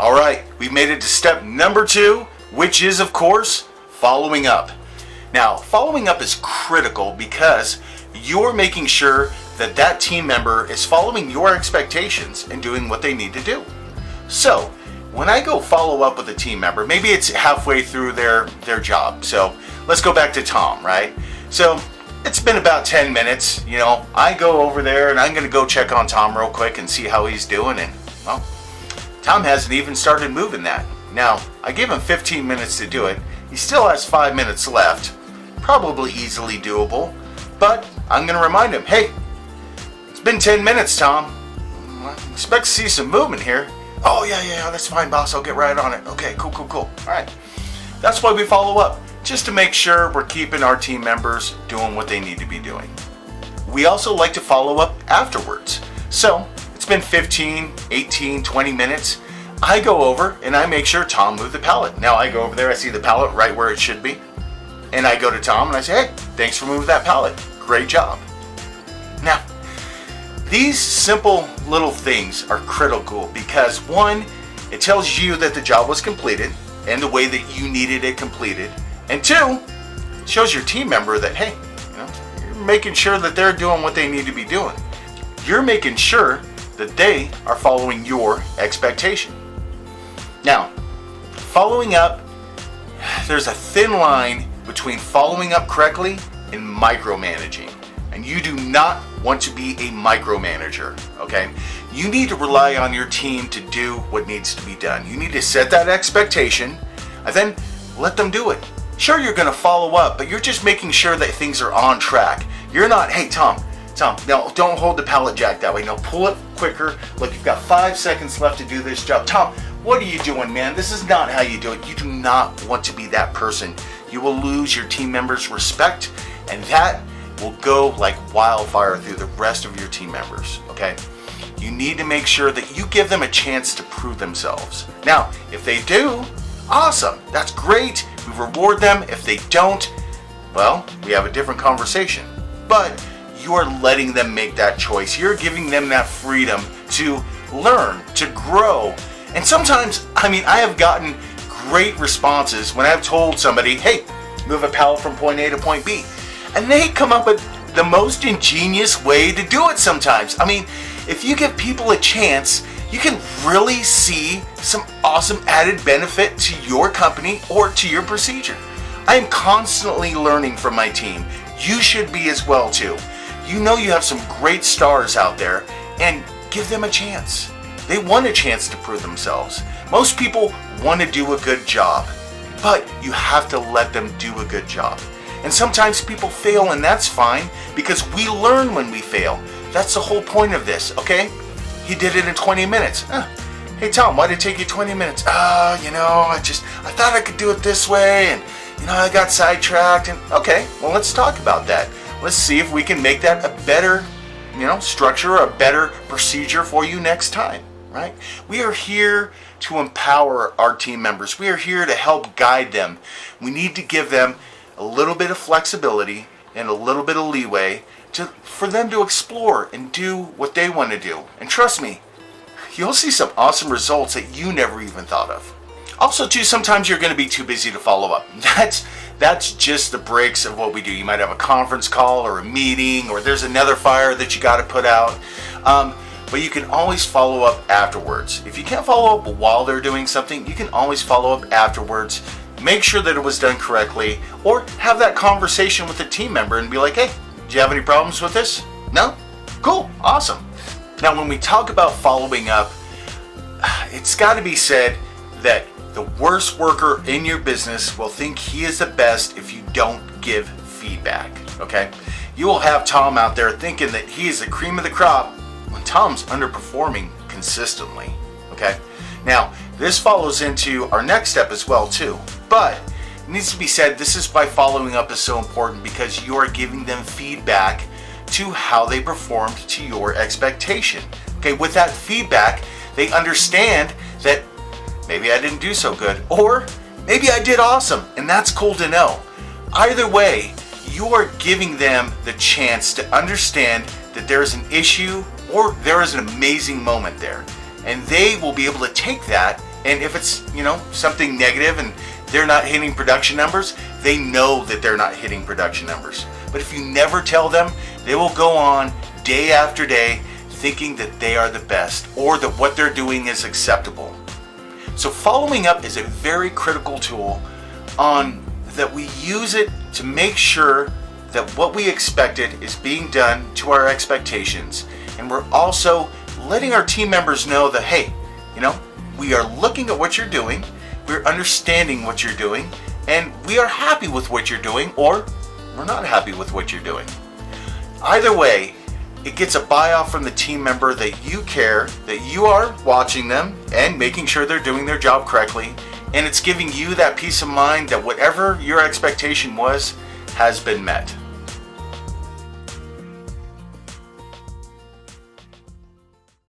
All right, we've made it to step number 2, which is, of course, following up. Now, following up is critical because you're making sure that that team member is following your expectations and doing what they need to do. So, when I go follow up with a team member, maybe it's halfway through their job. So, let's go back to Tom, right? So, it's been about 10 minutes, I go over there and I'm going to go check on Tom real quick and see how he's doing, and, well, Tom hasn't even started moving that. Now, I give him 15 minutes to do it. He still has 5 minutes left. Probably easily doable, but I'm going to remind him, hey, it's been 10 minutes, Tom. I expect to see some movement here. Oh, yeah, that's fine, boss. I'll get right on it. Okay, cool. All right. That's why we follow up, just to make sure we're keeping our team members doing what they need to be doing. We also like to follow up afterwards. So, it's been 15, 18, 20 minutes. I go over and I make sure Tom moved the pallet. Now I go over there, I see the pallet right where it should be. And I go to Tom and I say, hey, thanks for moving that pallet. Great job. Now, these simple little things are critical because 1, it tells you that the job was completed and the way that you needed it completed. And 2, it shows your team member that, hey, you're making sure that they're doing what they need to be doing. You're making sure that they are following your expectation. Now, following up, there's a thin line between following up correctly and micromanaging. And you do not want to be a micromanager, okay? You need to rely on your team to do what needs to be done. You need to set that expectation and then let them do it. Sure, you're going to follow up, but you're just making sure that things are on track. You're not, hey, Tom, no, don't hold the pallet jack that way. No, pull it quicker. Look, you've got 5 seconds left to do this job. Tom, what are you doing, man? This is not how you do it. You do not want to be that person. You will lose your team members' respect, and that will go like wildfire through the rest of your team members, okay? You need to make sure that you give them a chance to prove themselves. Now, if they do, awesome. That's great. We reward them. If they don't, well, we have a different conversation. But you're letting them make that choice. You're giving them that freedom to learn, to grow. And sometimes, I have gotten great responses when I've told somebody, hey, move a pallet from point A to point B. And they come up with the most ingenious way to do it sometimes. If you give people a chance, you can really see some awesome added benefit to your company or to your procedure. I am constantly learning from my team. You should be as well too. You have some great stars out there, and give them a chance. They want a chance to prove themselves. Most people want to do a good job, but you have to let them do a good job. And sometimes people fail, and that's fine, because we learn when we fail. That's the whole point of this, okay? He did it in 20 minutes. Hey Tom, why did it take you 20 minutes? I thought I could do it this way, and I got sidetracked. And okay, well, let's talk about that. Let's see if we can make that a better, structure, a better procedure for you next time, right? We are here to empower our team members. We are here to help guide them. We need to give them a little bit of flexibility and a little bit of leeway for them to explore and do what they want to do. And trust me, you'll see some awesome results that you never even thought of. Also, too, sometimes you're going to be too busy to follow up. That's just the breaks of what we do. You might have a conference call or a meeting, or there's another fire that you got to put out. But you can always follow up afterwards. If you can't follow up while they're doing something, you can always follow up afterwards. Make sure that it was done correctly, or have that conversation with the team member and be like, hey, do you have any problems with this? No? Cool, awesome. Now, when we talk about following up, it's got to be said that the worst worker in your business will think he is the best if you don't give feedback, okay? You will have Tom out there thinking that he is the cream of the crop when Tom's underperforming consistently, okay? Now, this follows into our next step as well too, but it needs to be said, this is why following up is so important, because you are giving them feedback to how they performed to your expectation. Okay, with that feedback, they understand that maybe I didn't do so good, or maybe I did awesome, and that's cool to know. Either way, you are giving them the chance to understand that there is an issue or there is an amazing moment there. And they will be able to take that And if it's, something negative and they're not hitting production numbers, they know that they're not hitting production numbers. But if you never tell them, they will go on day after day thinking that they are the best or that what they're doing is acceptable. So following up is a very critical tool that we use it to make sure that what we expected is being done to our expectations. And we're also letting our team members know that, hey, we are looking at what you're doing, we're understanding what you're doing, and we are happy with what you're doing, or we're not happy with what you're doing. Either way, it gets a buy-off from the team member that you care, that you are watching them and making sure they're doing their job correctly, and it's giving you that peace of mind that whatever your expectation was has been met.